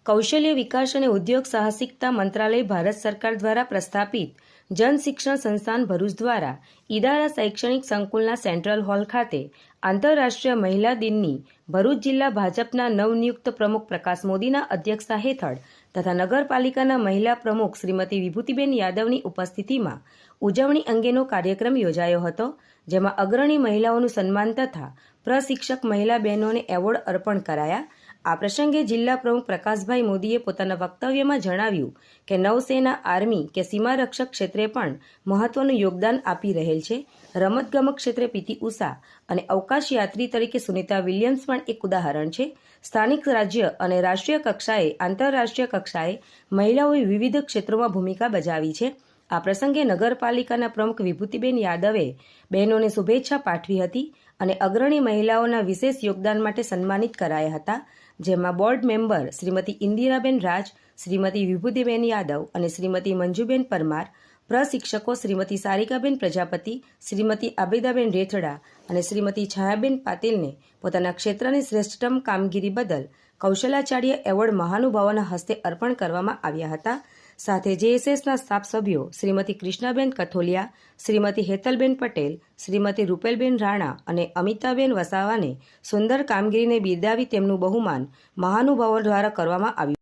કૌશલ્ય વિકાસ અને ઉદ્યોગ સાહસિકતા મંત્રાલય ભારત સરકાર દ્વારા પ્રસ્થાપિત જન શિક્ષણ સંસ્થાન ભરૂચ દ્વારા ઈદારા શૈક્ષણિક સંકુલના સેન્ટ્રલ હોલ ખાતે આંતરરાષ્ટ્રીય મહિલા દિનની ભરૂચ જિલ્લા ભાજપના નવનિયુક્ત પ્રમુખ પ્રકાશ મોદીના અધ્યક્ષતા હેઠળ તથા નગરપાલિકાના મહિલા પ્રમુખ શ્રીમતી વિભૂતિબેન યાદવની ઉપસ્થિતિમાં ઉજવણી અંગેનો કાર્યક્રમ યોજાયો હતો, જેમાં અગ્રણી મહિલાઓનું સન્માન તથા પ્રશિક્ષક મહિલા બહેનોને એવોર્ડ અર્પણ કરાયા। આ પ્રસંગે જિલ્લા પ્રમુખ પ્રકાશભાઈ મોદીએ પોતાના વક્તવ્યમાં જણાવ્યું કે નૌસેના, આર્મી કે સીમા રક્ષક ક્ષેત્રે પણ મહત્વનું યોગદાન આપી રહેલ છે। રમતગમત ક્ષેત્રે પીટી ઉષા અને અવકાશ યાત્રી તરીકે સુનિતા વિલિયમ્સ પણ એક ઉદાહરણ છે। સ્થાનિક, રાજ્ય અને રાષ્ટ્રીય કક્ષાએ, આંતરરાષ્ટ્રીય કક્ષાએ મહિલાઓએ વિવિધ ક્ષેત્રોમાં ભૂમિકા બજાવી છે। આ પ્રસંગે નગરપાલિકાના પ્રમુખ વિભૂતિબેન યાદવે બહેનોને શુભેચ્છા પાઠવી હતી અને અગ્રણી મહિલાઓના વિશેષ યોગદાન માટે સન્માનિત કરાયા હતા, જેમાં બોર્ડ મેમ્બર શ્રીમતી ઇન્દિરાબેન રાજ, શ્રીમતી વિભૂતિબેન યાદવ અને શ્રીમતી મંજુબેન પરમાર, પ્રશિક્ષકો શ્રીમતી સારિકાબેન પ્રજાપતિ, શ્રીમતી આબેદાબેન રેઠડા અને શ્રીમતી છાયાબેન પાટીલને પોતાના ક્ષેત્રની શ્રેષ્ઠતમ કામગીરી બદલ કૌશલાચાર્ય એવોર્ડ મહાનુભાવોના હસ્તે અર્પણ કરવામાં આવ્યા હતા। સાથે જેએસએસના સ્ટાફ સભ્યો શ્રીમતી કૃષ્ણાબેન કથોલિયા, શ્રીમતી હેતલબેન પટેલ, શ્રીમતી રૂપેલબેન રાણા અને અમિતાબેન વસાવાને સુંદર કામગીરીને બિરદાવી તેમનું બહુમાન મહાનુભાવો દ્વારા કરવામાં આવ્યું।